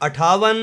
58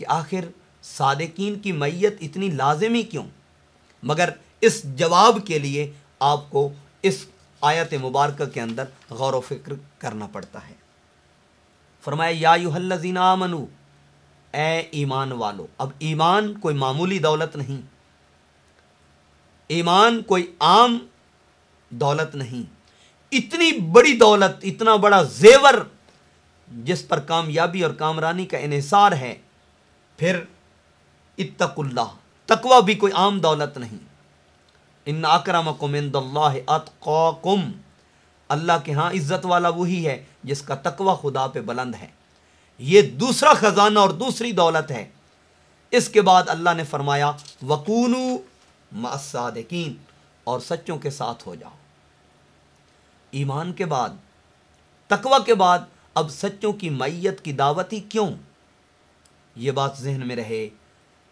کہ آخر صادقین کی معیت اتنی لازمی کیوں؟ مگر اس جواب کے لیے آپ کو اس آیت مبارکہ کے اندر غور و فکر کرنا پڑتا ہے۔ فرمایا یا ایھا الذین آمنو، اے ایمان والو۔ اب ایمان کوئی معمولی دولت نہیں، ایمان کوئی عام دولت نہیں، اتنی بڑی دولت، اتنا بڑا زیور جس پر کامیابی اور کامرانی کا انحصار ہے۔ پھر اتقوا اللہ، تقوی بھی کوئی عام دولت نہیں۔ ان اکرمکم عند اللہ اتقاکم، اللہ کے ہاں عزت والا وہی ہے جس کا تقوی خدا پہ بلند ہے۔ یہ دوسرا خزانہ اور دوسری دولت ہے۔ اس کے بعد اللہ نے فرمایا وَكُونُوا مَعَ الصَّادِقِينَ، اور سچوں کے ساتھ ہو جاؤ۔ ایمان کے بعد، تقوی کے بعد اب سچوں کی معیت کی دعوت ہی کیوں؟ یہ بات ذہن میں رہے،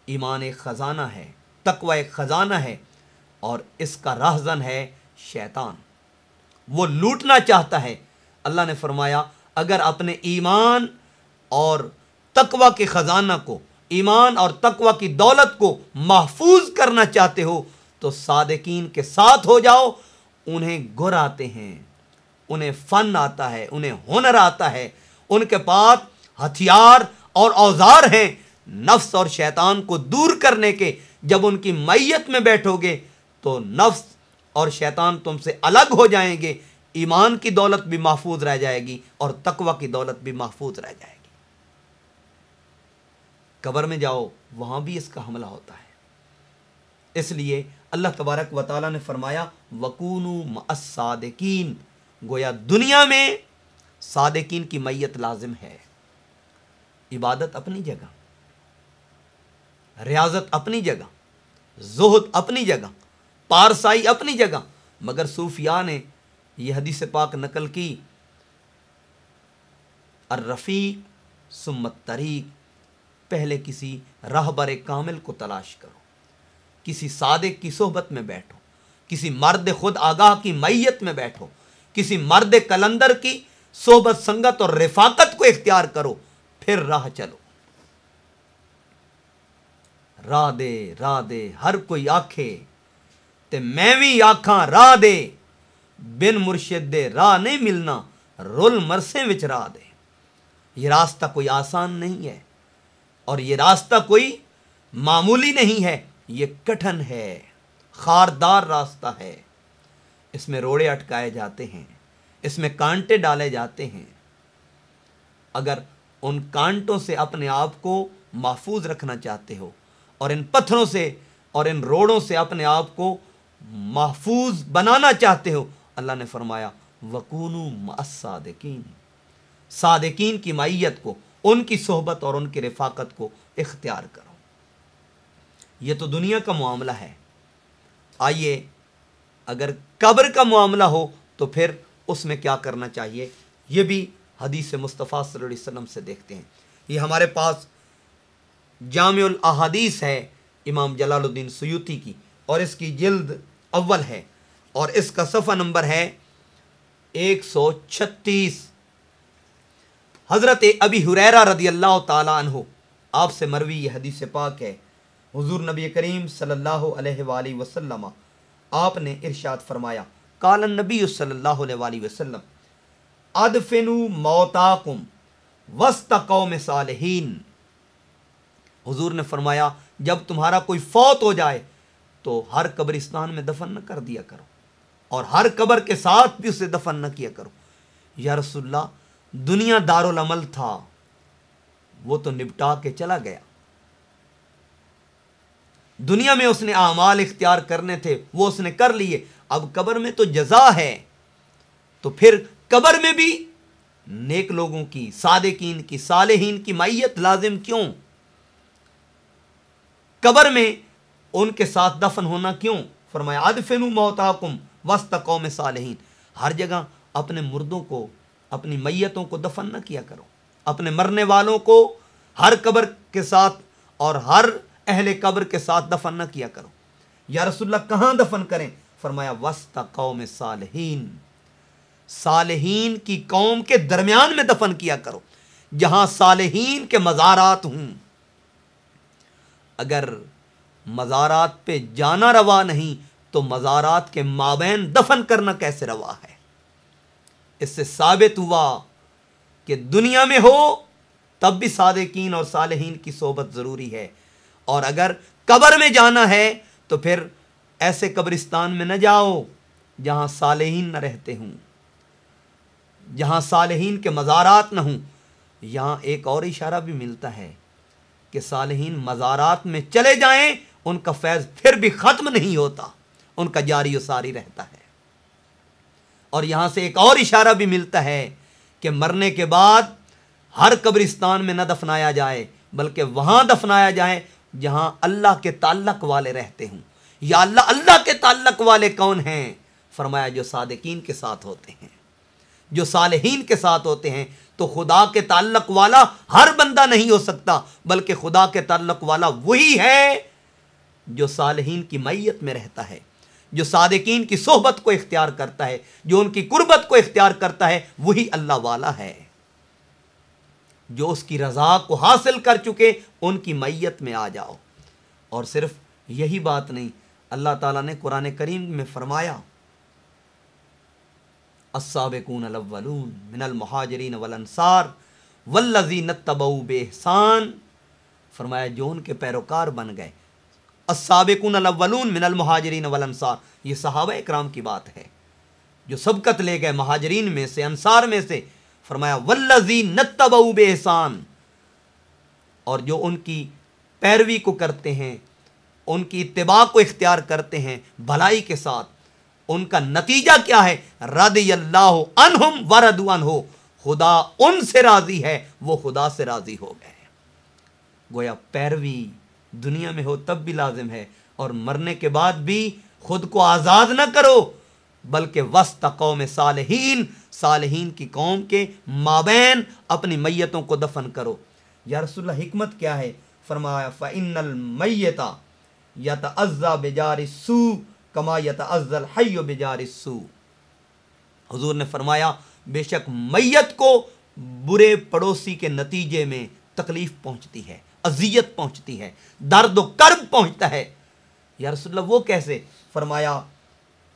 ایمان ایک خزانہ ہے، تقوی ایک خزانہ ہے، اور اس کا راہزن ہے شیطان۔ وہ لوٹنا چاہتا ہے۔ اللہ نے فرمایا اگر اپنے ایمان اور تقوی کے خزانہ کو، ایمان اور تقوی کی دولت کو محفوظ کرنا چاہتے ہو تو صادقین کے ساتھ ہو جاؤ۔ انہیں گر آتے ہیں، انہیں فن آتا ہے، انہیں ہنر آتا ہے، ان کے پاس ہتھیار اور اوزار ہیں نفس اور شیطان کو دور کرنے کے۔ جب ان کی معیت میں بیٹھو گے تو نفس اور شیطان تم سے الگ ہو جائیں گے، ایمان کی دولت بھی محفوظ رہ جائے گی اور تقوی کی دولت بھی محفوظ رہ جائے گی۔ قبر میں جاؤ، وہاں بھی اس کا حملہ ہوتا ہے۔ اس لیے اللہ تبارک و تعالیٰ نے فرمایا وَكُونُوا مَعَ الصَّادِقِينَ، گویا دنیا میں صادقین کی معیت لازم ہے۔ عبادت اپنی جگہ، ریاضت اپنی جگہ، زہد اپنی جگہ، پارسائی اپنی جگہ، مگر صوفیاء نے یہ حدیث پاک نقل کی الرفیق ثم الطریق، پہلے کسی راہبر کامل کو تلاش کرو، کسی صادق کی صحبت میں بیٹھو، کسی مرد خود آگاہ کی معیت میں بیٹھو، کسی مرد کلندر کی صحبت سنگت اور رفاقت کو اختیار کرو، پھر راہ چلو۔ راہ دے ہر کوئی آکھے تے میں بھی آکھاں راہ دے، بن مرشد دے راہ نہیں ملنا، رول مرسے وچ راہ دے۔ یہ راستہ کوئی آسان نہیں ہے، اور یہ راستہ کوئی معمولی نہیں ہے، یہ کٹھن ہے، خاردار راستہ ہے۔ اس میں روڑے اٹکائے جاتے ہیں، اس میں کانٹے ڈالے جاتے ہیں۔ اگر ان کانٹوں سے اپنے آپ کو محفوظ رکھنا چاہتے ہو، اور ان پتھروں سے اور ان روڑوں سے اپنے آپ کو محفوظ بنانا چاہتے ہو، اللہ نے فرمایا وَكُونُوا مَعَ الصَّادِقِينَ، صادقین کی معیت کو، ان کی صحبت اور ان کی رفاقت کو اختیار کرو۔ یہ تو دنیا کا معاملہ ہے۔ آئیے اگر قبر کا معاملہ ہو تو پھر اس میں کیا کرنا چاہیے، یہ بھی حدیث مصطفیٰ صلی اللہ علیہ وسلم سے دیکھتے ہیں۔ یہ ہمارے پاس جامع الاحادیث ہے امام جلال الدین سیوطی کی، اور اس کی جلد اول ہے، اور اس کا صفحہ نمبر ہے 136۔ حضرت ابی ہریرہ رضی اللہ تعالیٰ عنہ، آپ سے مروی یہ حدیث پاک ہے، حضور نبی کریم صلی اللہ علیہ وآلہ وسلم آپ نے ارشاد فرمایا قال النبی صلی اللہ علیہ وآلہ وسلم ادفنوا موتاکم وسط قوم صالحین۔ حضور نے فرمایا جب تمہارا کوئی فوت ہو جائے تو ہر قبرستان میں دفن نہ کر دیا کرو، اور ہر قبر کے ساتھ بھی اسے دفن نہ کیا کرو۔ یا رسول اللہ، دنیا دارالعمل تھا، وہ تو نپٹا کے چلا گیا، دنیا میں اس نے اعمال اختیار کرنے تھے، وہ اس نے کر لیے، اب قبر میں تو جزا ہے، تو پھر قبر میں بھی نیک لوگوں کی، صادقین کی، صالحین کی معیت لازم کیوں؟ قبر میں ان کے ساتھ دفن ہونا کیوں؟ فرمایا ادفنوا موتاکم وسط قوم صالحین۔ ہر جگہ اپنے مردوں کو، اپنی میتوں کو دفن نہ کیا کرو، اپنے مرنے والوں کو ہر قبر کے ساتھ اور ہر اہل قبر کے ساتھ دفن نہ کیا کرو۔ یا رسول اللہ کہاں دفن کریں؟ فرمایا وسط قوم صالحین، صالحین کی قوم کے درمیان میں دفن کیا کرو، جہاں صالحین کے مزارات ہوں۔ اگر مزارات پہ جانا روا نہیں تو مزارات کے مابین دفن کرنا کیسے روا ہے؟ اس سے ثابت ہوا کہ دنیا میں ہو تب بھی صادقین اور صالحین کی صحبت ضروری ہے، اور اگر قبر میں جانا ہے تو پھر ایسے قبرستان میں نہ جاؤ جہاں صالحین نہ رہتے ہوں، جہاں صالحین کے مزارات نہ ہوں۔ یہاں ایک اور اشارہ بھی ملتا ہے کہ صالحین مزارات میں چلے جائیں، ان کا فیض پھر بھی ختم نہیں ہوتا، ان کا جاری و ساری رہتا ہے۔ اور یہاں سے ایک اور اشارہ بھی ملتا ہے کہ مرنے کے بعد ہر قبرستان میں نہ دفنایا جائے، بلکہ وہاں دفنایا جائے جہاں اللہ کے تعلق والے رہتے ہوں۔ یا اللہ کے تعلق والے کون ہیں؟ فرمایا جو صادقین کے ساتھ ہوتے ہیں، جو صالحین کے ساتھ ہوتے ہیں۔ تو خدا کے تعلق والا ہر بندہ نہیں ہو سکتا، بلکہ خدا کے تعلق والا وہی ہے جو صالحین کی معیت میں رہتا ہے، جو صادقین کی صحبت کو اختیار کرتا ہے، جو ان کی قربت کو اختیار کرتا ہے، وہی اللہ والا ہے۔ جو اس کی رضا کو حاصل کر چکے ان کی معیت میں آ جاؤ۔ اور صرف یہی بات نہیں، اللہ تعالیٰ نے قرآن کریم میں فرمایا السابقون الاولون من المہاجرین والانصار والذین اتبعوا باحسان، فرمایا جو ان کے پیروکار بن گئے۔ السابقون الاولون من المہاجرین والانصار، یہ صحابہ اکرام کی بات ہے جو سبقت لے گئے مہاجرین میں سے، انصار میں سے۔ فرمایا والذین اتبعوا باحسان، اور جو ان کی پیروی کو کرتے ہیں، ان کی اتباع کو اختیار کرتے ہیں بھلائی کے ساتھ، ان کا نتیجہ کیا ہے؟ رضی اللہ عنہم ورضوا عنہ، خدا ان سے راضی ہے، وہ خدا سے راضی ہو گئے۔ گویا پیروی دنیا میں ہو تب بھی لازم ہے، اور مرنے کے بعد بھی خود کو آزاد نہ کرو، بلکہ وسط قوم صالحین، صالحین کی قوم کے مابین اپنی میتوں کو دفن کرو۔ یا رسول اللہ حکمت کیا ہے؟ فرمایا فَإِنَّ الْمَيِّتَ يَتَعَزَّى بِجَارِ السُّوءِ کما یتعزى الحی بجار السوء، حضور نے فرمایا بے شک میت کو برے پڑوسی کے نتیجے میں تکلیف پہنچتی ہے، اذیت پہنچتی ہے، درد و کرب پہنچتا ہے۔ یا رسول اللہ وہ کیسے؟ فرمایا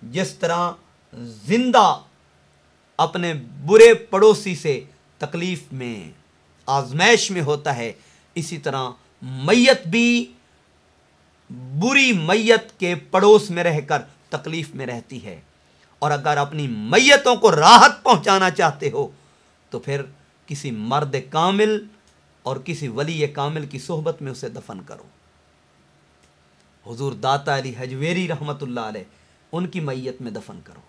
جس طرح زندہ اپنے برے پڑوسی سے تکلیف میں، آزمائش میں ہوتا ہے، اسی طرح میت بھی بری میت کے پڑوس میں رہ کر تکلیف میں رہتی ہے۔ اور اگر اپنی میتوں کو راحت پہنچانا چاہتے ہو تو پھر کسی مرد کامل اور کسی ولی کامل کی صحبت میں اسے دفن کرو۔ حضور داتا علی حجویری رحمت اللہ علیہ، ان کی میت میں دفن کرو۔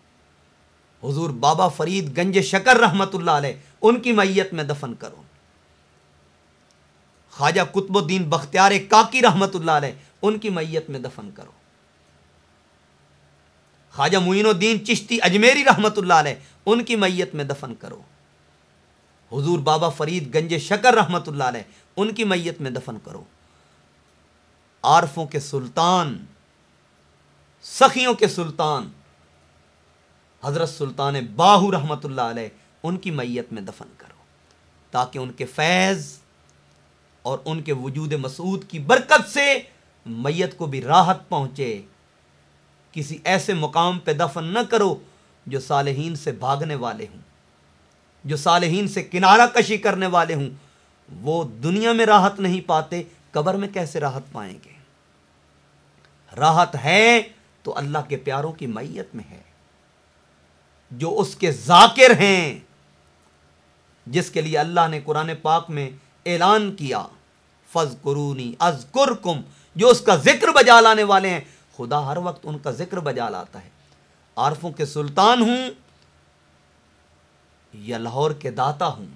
حضور بابا فرید گنج شکر رحمت اللہ علیہ، ان کی میت میں دفن کرو۔ خواجہ قطب الدین بختیار کاکی رحمت اللہ علیہ، ان کی میت میں دفن کرو۔ خواجہ معین الدین چشتی اجمیری رحمت اللہ علیہ، ان کی میت میں دفن کرو۔ حضور بابا فرید گنج شکر رحمت اللہ علیہ، ان کی میت میں دفن کرو۔ عارفوں کے سلطان، سخیوں کے سلطان حضرت سلطان باہو رحمت اللہ علیہ، ان کی میت میں دفن کرو، تاکہ ان کے فیض اور ان کے وجود مسعود کی برکت سے میت کو بھی راحت پہنچے۔ کسی ایسے مقام پہ دفن نہ کرو جو صالحین سے بھاگنے والے ہوں، جو صالحین سے کنارہ کشی کرنے والے ہوں۔ وہ دنیا میں راحت نہیں پاتے، قبر میں کیسے راحت پائیں گے؟ راحت ہے تو اللہ کے پیاروں کی معیت میں ہے، جو اس کے ذاکر ہیں، جس کے لیے اللہ نے قرآن پاک میں اعلان کیا فَاذْكُرُونِي أَذْكُرْكُمْ، جو اس کا ذکر بجا لانے والے ہیں۔ خدا ہر وقت ان کا ذکر بجا لاتا ہے۔ عارفوں کے سلطان ہوں یا لاہور کے داتا ہوں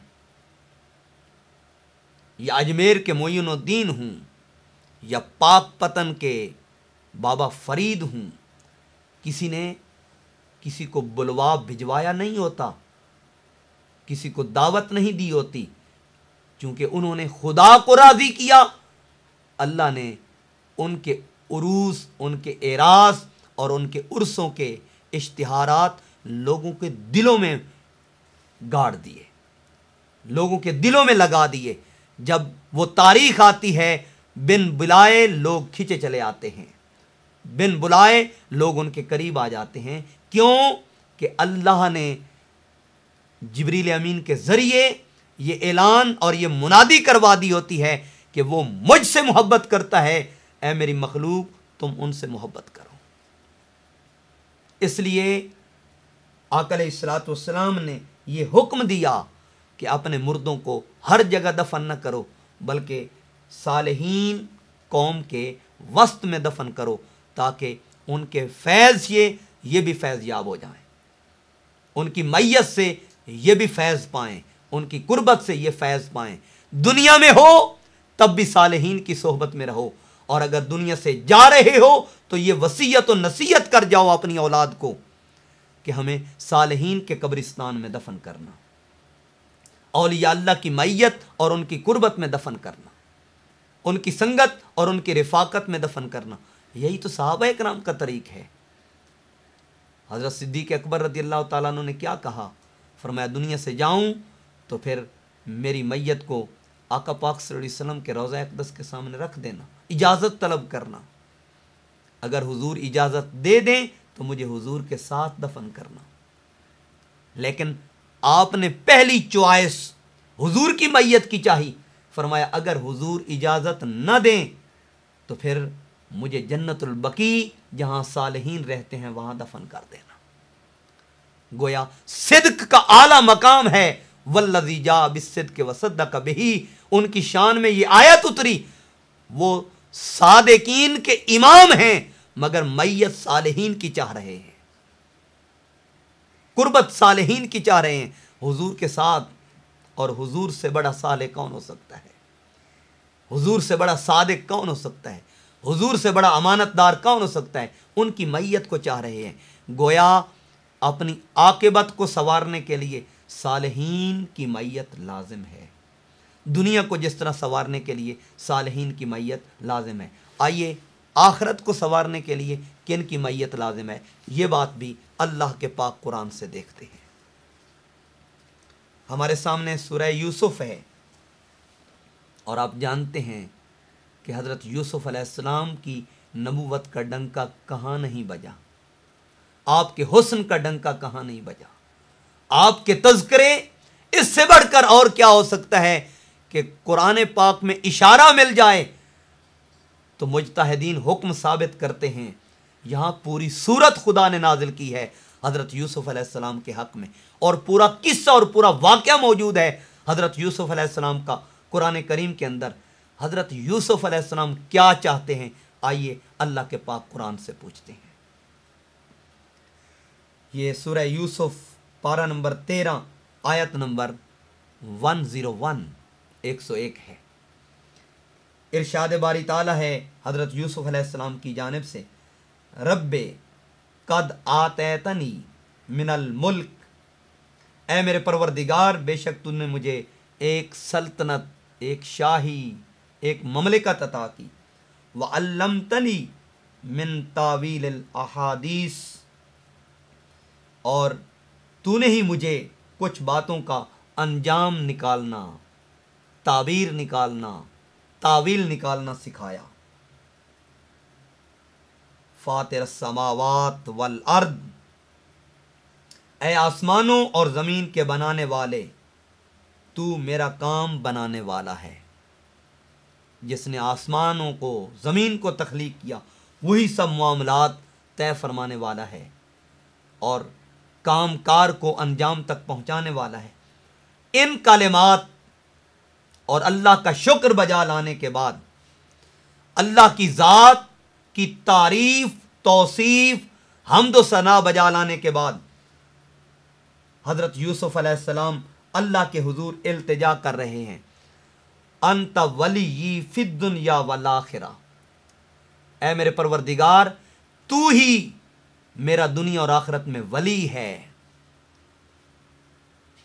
یا اجمیر کے معین الدین ہوں یا پاک پتن کے بابا فرید ہوں، کسی نے کسی کو بلوا بھجوایا نہیں ہوتا، کسی کو دعوت نہیں دی ہوتی، چونکہ انہوں نے خدا کو راضی کیا، اللہ نے ان کے عروس، ان کے اعراس اور ان کے عرسوں کے اشتہارات لوگوں کے دلوں میں گاڑ دیے، لوگوں کے دلوں میں لگا دیے۔ جب وہ تاریخ آتی ہے بن بلائے لوگ کھینچے چلے آتے ہیں، بن بلائے لوگ ان کے قریب آ جاتے ہیں۔ کیوں کہ اللہ نے جبریل امین کے ذریعے یہ اعلان اور یہ منادی کروا دی ہوتی ہے کہ وہ مجھ سے محبت کرتا ہے، اے میری مخلوق تم ان سے محبت کرو۔ اس لیے آقا علیہ الصلوۃ والسلام نے یہ حکم دیا کہ اپنے مردوں کو ہر جگہ دفن نہ کرو، بلکہ صالحین قوم کے وسط میں دفن کرو، تاکہ ان کے فیض سے یہ بھی فیض یاب ہو جائیں، ان کی میت سے یہ بھی فیض پائیں، ان کی قربت سے یہ فیض پائیں۔ دنیا میں ہو تب بھی صالحین کی صحبت میں رہو، اور اگر دنیا سے جا رہے ہو تو یہ وصیت و نصیحت کر جاؤ اپنی اولاد کو کہ ہمیں صالحین کے قبرستان میں دفن کرنا، اولیاء اللہ کی میت اور ان کی قربت میں دفن کرنا، ان کی سنگت اور ان کی رفاقت میں دفن کرنا۔ یہی تو صحابہ کرام کا طریق ہے۔ حضرت صدیق اکبر رضی اللہ تعالیٰ عنہ نے کیا کہا؟ فرمایا دنیا سے جاؤں تو پھر میری میت کو آقا پاک صلی اللہ علیہ وسلم کے روضہ اقدس کے سامنے رکھ دینا، اجازت طلب کرنا، اگر حضور اجازت دے دیں تو مجھے حضور کے ساتھ دفن کرنا۔ لیکن آپ نے پہلی چوائس حضور کی میت کی چاہی، فرمایا اگر حضور اجازت نہ دیں تو پھر مجھے جنت البقیع جہاں صالحین رہتے ہیں وہاں دفن کر دینا۔ گویا صدق کا اعلیٰ مقام ہے، والذی جاء بالصدق وصدق بہ، ان کی شان میں یہ آیت اتری، وہ صادقین کے امام ہیں مگر میت صالحین کی چاہ رہے ہیں، قربت صالحین کی چاہ رہے ہیں حضور کے ساتھ۔ اور حضور سے بڑا صالح کون ہو سکتا ہے؟ حضور سے بڑا صادق کون ہو سکتا ہے؟ حضور سے بڑا امانت دار کون ہو سکتا ہے؟ ان کی میت کو چاہ رہے ہیں۔ گویا اپنی عاقبت کو سنوارنے کے لیے صالحین کی میت لازم ہے، دنیا کو جس طرح سنوارنے کے لیے صالحین کی میت لازم ہے۔ آئیے آخرت کو سنوارنے کے لیے کن کی میت لازم ہے، یہ بات بھی اللہ کے پاک قرآن سے دیکھتے ہیں۔ ہمارے سامنے سورہ یوسف ہے، اور آپ جانتے ہیں کہ حضرت یوسف علیہ السلام کی نبوت کا ڈنکا کہاں نہیں بجا، آپ کے حسن کا ڈنکا کہاں نہیں بجا، آپ کے تذکرے اس سے بڑھ کر اور کیا ہو سکتا ہے کہ قرآن پاک میں اشارہ مل جائے تو مجتہدین حکم ثابت کرتے ہیں۔ یہاں پوری سورت خدا نے نازل کی ہے حضرت یوسف علیہ السلام کے حق میں، اور پورا قصہ اور پورا واقعہ موجود ہے حضرت یوسف علیہ السلام کا قرآن کریم کے اندر۔ حضرت یوسف علیہ السلام کیا چاہتے ہیں، آئیے اللہ کے پاک قرآن سے پوچھتے ہیں۔ یہ سورہ یوسف پارہ نمبر 13 آیت نمبر 101 101 ہے۔ ارشاد باری تعالیٰ ہے حضرت یوسف علیہ السلام کی جانب سے، رب قد آتیتنی من الملک، اے میرے پروردگار بے شک تو نے مجھے ایک سلطنت، ایک شاہی، ایک مملکت عطا کی، وعلمتنی من تاویل الاحادیث، اور تو نے ہی مجھے کچھ باتوں کا انجام نکالنا، تعبیر نکالنا، تاویل نکالنا سکھایا۔ فاطر السماوات والارض، اے آسمانوں اور زمین کے بنانے والے، تو میرا کام بنانے والا ہے۔ جس نے آسمانوں کو، زمین کو تخلیق کیا، وہی سب معاملات طے فرمانے والا ہے اور کام کار کو انجام تک پہنچانے والا ہے۔ ان کلمات اور اللہ کا شکر بجا لانے کے بعد، اللہ کی ذات کی تعریف، توصیف، حمد و ثنا بجا لانے کے بعد حضرت یوسف علیہ السلام اللہ کے حضور التجا کر رہے ہیں، انت ولی فی الدنیا والآخرہ، اے میرے پروردگار تو ہی میرا دنیا اور آخرت میں ولی ہے۔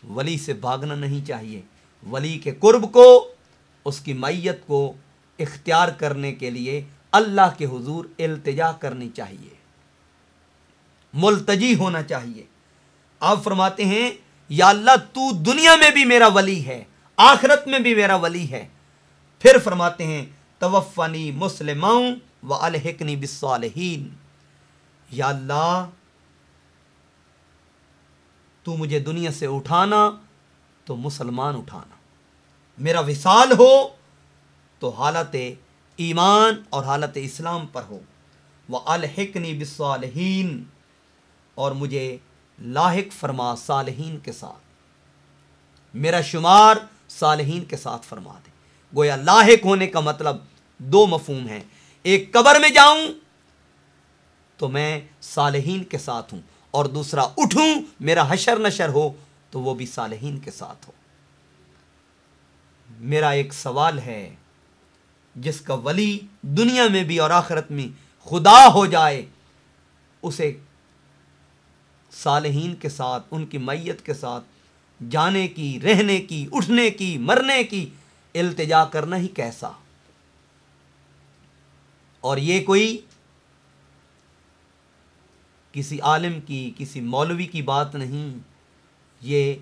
ولی سے بھاگنا نہیں چاہیے، ولی کے قرب کو، اس کی معیت کو اختیار کرنے کے لیے اللہ کے حضور التجا کرنی چاہیے، ملتجی ہونا چاہیے۔ آپ فرماتے ہیں یا اللہ تو دنیا میں بھی میرا ولی ہے، آخرت میں بھی میرا ولی ہے۔ پھر فرماتے ہیں توفنی مسلما والحقنی بالصالحین، یا اللہ تو مجھے دنیا سے اٹھانا تو مسلمان اٹھانا، میرا وصال ہو تو حالت ایمان اور حالت اسلام پر ہو، والحقنی بالصالحین، اور مجھے لاحق فرما صالحین کے ساتھ، میرا شمار صالحین کے ساتھ فرما دے۔ گویا لاحق ہونے کا مطلب دو مفہوم ہیں، ایک قبر میں جاؤں تو میں صالحین کے ساتھ ہوں، اور دوسرا اٹھوں میرا حشر نشر ہو تو وہ بھی صالحین کے ساتھ ہو۔ میرا ایک سوال ہے، جس کا ولی دنیا میں بھی اور آخرت میں خدا ہو جائے، اسے صالحین کے ساتھ، ان کی میت کے ساتھ جانے کی، رہنے کی، اٹھنے کی، مرنے کی التجا کرنا ہی کیسا؟ اور یہ کوئی کسی عالم کی، کسی مولوی کی بات نہیں، یہ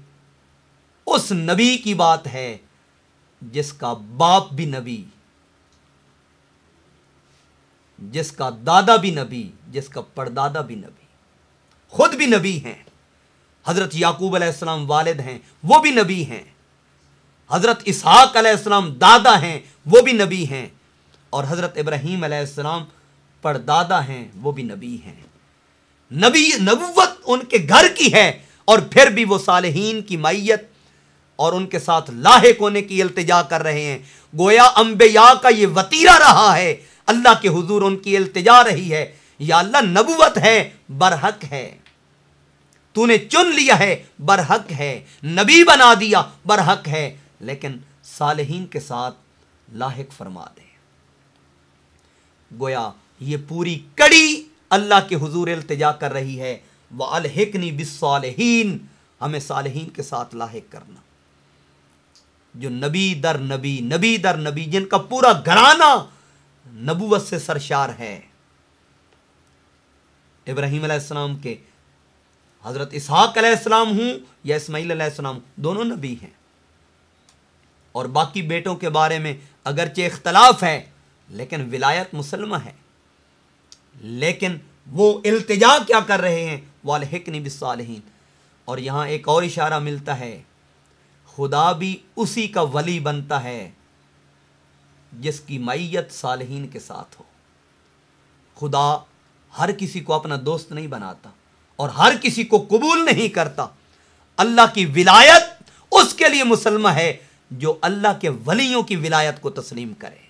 اس نبی کی بات ہے جس کا باپ بھی نبی، جس کا دادا بھی نبی، جس کا پردادا بھی نبی، خود بھی نبی ہیں۔ حضرت یعقوب علیہ السلام والد ہیں، وہ بھی نبی ہیں۔ حضرت اسحاق علیہ السلام دادا ہیں، وہ بھی نبی ہیں۔ اور حضرت ابراہیم علیہ السلام پردادا ہیں، وہ بھی نبی ہیں۔ نبی، نبوت ان کے گھر کی ہے، اور پھر بھی وہ صالحین کی معیت اور ان کے ساتھ لاحق ہونے کی التجا کر رہے ہیں۔ گویا انبیاء کا یہ وتیرہ رہا ہے، اللہ کے حضور ان کی التجا رہی ہے، یا اللہ نبوت ہے، برحق ہے، تو نے چن لیا ہے، برحق ہے، نبی بنا دیا، برحق ہے، لیکن صالحین کے ساتھ لاحق فرما دے۔ گویا یہ پوری کڑی اللہ کے حضور التجا کر رہی ہے، وَأَلْحِقْنِي بِالصَّالِحِينَ، ہمیں صالحین کے ساتھ لاحق کرنا، جو نبی در نبی، نبی در نبی، جن کا پورا گھرانہ نبوت سے سرشار ہے۔ ابراہیم علیہ السلام کے حضرت اسحاق علیہ السلام ہوں یا اسماعیل علیہ السلام، دونوں نبی ہیں۔ اور باقی بیٹوں کے بارے میں اگرچہ اختلاف ہے، لیکن ولایت مسلمہ ہے۔ لیکن وہ التجا کیا کر رہے ہیں؟ وَالْحِقْنِي بِالصَّالِحِينَ۔ اور یہاں ایک اور اشارہ ملتا ہے، خدا بھی اسی کا ولی بنتا ہے جس کی معیت صالحین کے ساتھ ہو۔ خدا ہر کسی کو اپنا دوست نہیں بناتا اور ہر کسی کو قبول نہیں کرتا۔ اللہ کی ولایت اس کے لیے مسلمہ ہے جو اللہ کے ولیوں کی ولایت کو تسلیم کرے،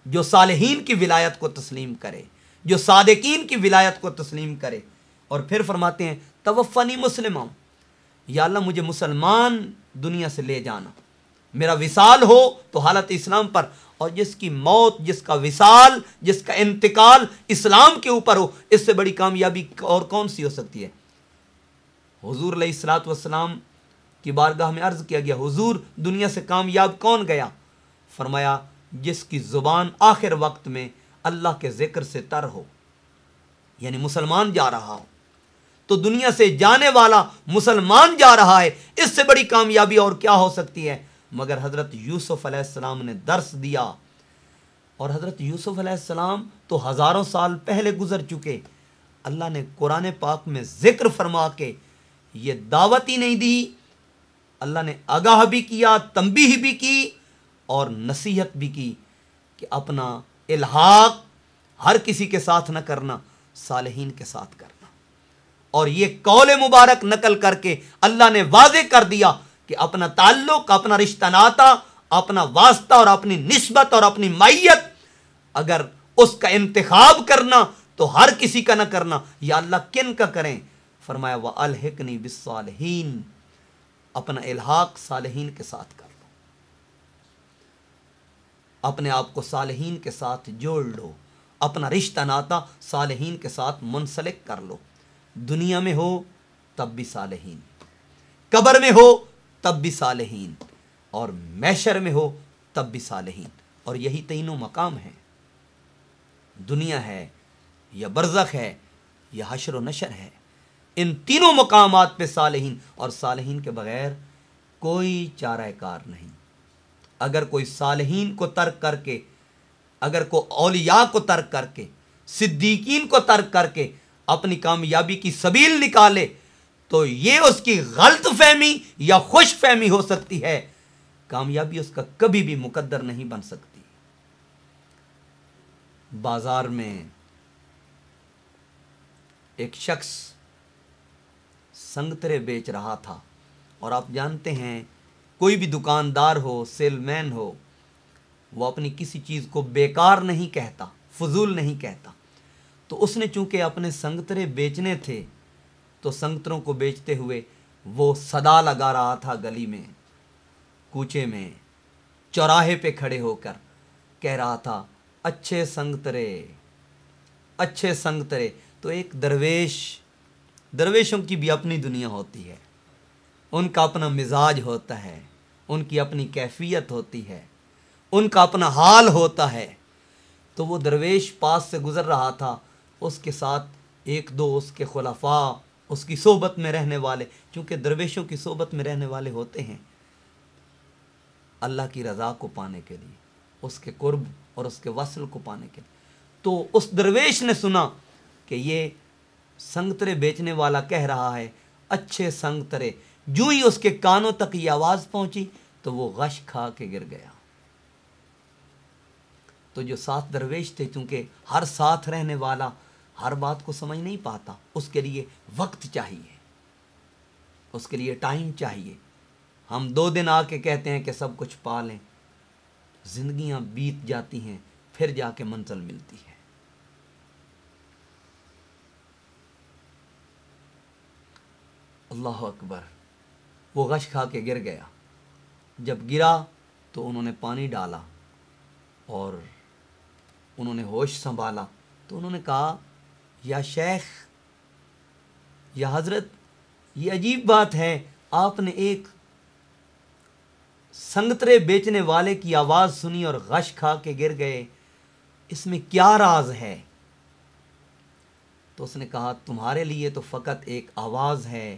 جو صالحین کی ولایت کو تسلیم کرے، جو صادقین کی ولایت کو تسلیم کرے۔ اور پھر فرماتے ہیں توفنی مسلما، یا اللہ مجھے مسلمان دنیا سے لے جانا، میرا وصال ہو تو حالت اسلام پر، اور جس کی موت، جس کا وصال، جس کا انتقال اسلام کے اوپر ہو، اس سے بڑی کامیابی اور کون سی ہو سکتی ہے؟ حضور علیہ الصلوۃ والسلام کی بارگاہ میں عرض کیا گیا، حضور دنیا سے کامیاب کون گیا؟ فرمایا جس کی زبان آخر وقت میں اللہ کے ذکر سے تر ہو، یعنی مسلمان جا رہا ہو۔ تو دنیا سے جانے والا مسلمان جا رہا ہے، اس سے بڑی کامیابی اور کیا ہو سکتی ہے؟ مگر حضرت یوسف علیہ السلام نے درس دیا، اور حضرت یوسف علیہ السلام تو ہزاروں سال پہلے گزر چکے۔ اللہ نے قرآن پاک میں ذکر فرما کے یہ دعوت ہی نہیں دی، اللہ نے آگاہ بھی کیا، تنبیہ بھی کی اور نصیحت بھی کی کہ اپنا الحاق ہر کسی کے ساتھ نہ کرنا، صالحین کے ساتھ کرنا۔ اور یہ قول مبارک نقل کر کے اللہ نے واضح کر دیا کہ اپنا تعلق، اپنا رشتہ ناتا، اپنا واسطہ اور اپنی نسبت اور اپنی معیت اگر اس کا انتخاب کرنا تو ہر کسی کا نہ کرنا، یا اللہ کن کا کریں؟ فرمایا وَأَلْحِقْنِي بِالصَّالِحِينَ، اپنا الحاق صالحین کے ساتھ کر لو، اپنے آپ کو صالحین کے ساتھ جوڑ لو، اپنا رشتہ ناتا صالحین کے ساتھ منسلک کر لو۔ دنیا میں ہو تب بھی صالحین، قبر میں ہو تب بھی صالحین، اور محشر میں ہو تب بھی صالحین۔ اور یہی تینوں مقام ہیں، دنیا ہے یا برزخ ہے یا حشر و نشر ہے، ان تینوں مقامات پہ صالحین، اور صالحین کے بغیر کوئی چارہ کار نہیں، اگر کوئی صالحین کو ترک کر کے، اگر کوئی اولیاء کو ترک کر کے، صدیقین کو ترک کر کے اپنی کامیابی کی سبیل نکالے تو یہ اس کی غلط فہمی یا خوش فہمی ہو سکتی ہے، کامیابی اس کا کبھی بھی مقدر نہیں بن سکتی۔ بازار میں ایک شخص سنگترے بیچ رہا تھا، اور آپ جانتے ہیں کوئی بھی دکاندار ہو، سیل مین ہو، وہ اپنی کسی چیز کو بیکار نہیں کہتا، فضول نہیں کہتا۔ تو اس نے چونکہ اپنے سنگترے بیچنے تھے تو سنگتروں کو بیچتے ہوئے وہ صدا لگا رہا تھا، گلی میں، کوچے میں، چوراہے پہ کھڑے ہو کر کہہ رہا تھا اچھے سنگترے، اچھے سنگترے۔ تو ایک درویشوں کی بھی اپنی دنیا ہوتی ہے، ان کا اپنا مزاج ہوتا ہے، ان کی اپنی کیفیت ہوتی ہے، ان کا اپنا حال ہوتا ہے۔ تو وہ درویش پاس سے گزر رہا تھا، اس کے ساتھ ایک دو اس کے خلفاء، اس کی صحبت میں رہنے والے، چونکہ درویشوں کی صحبت میں رہنے والے ہوتے ہیں اللہ کی رضا کو پانے کے لیے، اس کے قرب اور اس کے وصل کو پانے کے لیے۔ تو اس درویش نے سنا کہ یہ سنگترے بیچنے والا کہہ رہا ہے اچھے سنگترے، جو ہی اس کے کانوں تک یہ آواز پہنچی تو وہ غش کھا کے گر گیا۔ تو جو ساتھ درویش تھے، چونکہ ہر ساتھ رہنے والا ہر بات کو سمجھ نہیں پاتا، اس کے لیے وقت چاہیے، اس کے لیے ٹائم چاہیے۔ ہم 2 دن آ کے کہتے ہیں کہ سب کچھ پا لیں، زندگیاں بیت جاتی ہیں، پھر جا کے منزل ملتی ہے۔ اللہ اکبر۔ وہ غش کھا کے گر گیا۔ جب گرا تو انہوں نے پانی ڈالا اور انہوں نے ہوش سنبھالا تو انہوں نے کہا یا شیخ، یا حضرت، یہ عجیب بات ہے، آپ نے ایک سنگترے بیچنے والے کی آواز سنی اور غش کھا کے گر گئے، اس میں کیا راز ہے؟ تو اس نے کہا تمہارے لیے تو فقط ایک آواز ہے،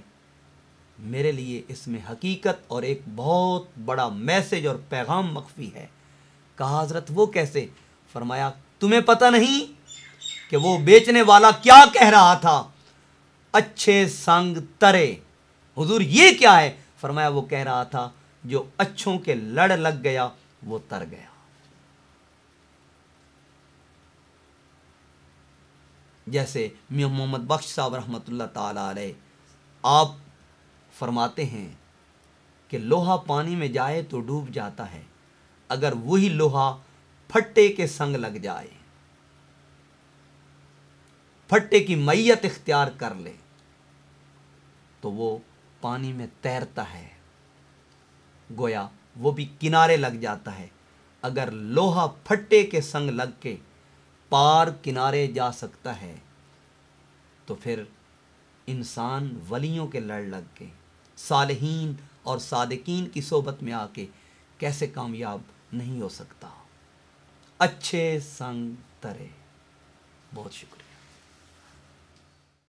میرے لیے اس میں حقیقت اور ایک بہت بڑا میسج اور پیغام مخفی ہے۔ کہا حضرت وہ کیسے؟ فرمایا تمہیں پتہ نہیں کہ وہ بیچنے والا کیا کہہ رہا تھا؟ اچھے سنگ ترے۔ حضور یہ کیا ہے؟ فرمایا وہ کہہ رہا تھا جو اچھوں کے لڑ لگ گیا وہ تر گیا۔ جیسے میاں محمد بخش صاحب رحمۃ اللہ تعالی علیہ، آپ فرماتے ہیں کہ لوہا پانی میں جائے تو ڈوب جاتا ہے، اگر وہی لوہا پھٹے کے سنگ لگ جائے، پھٹے کی میت اختیار کر لے تو وہ پانی میں تیرتا ہے، گویا وہ بھی کنارے لگ جاتا ہے۔ اگر لوہا پھٹے کے سنگ لگ کے پار کنارے جا سکتا ہے تو پھر انسان ولیوں کے لڑ لگ کے، صالحین اور صادقین کی صحبت میں آ کے کیسے کامیاب نہیں ہو سکتا؟ اچھے سنگ ترے۔ بہت شکریہ۔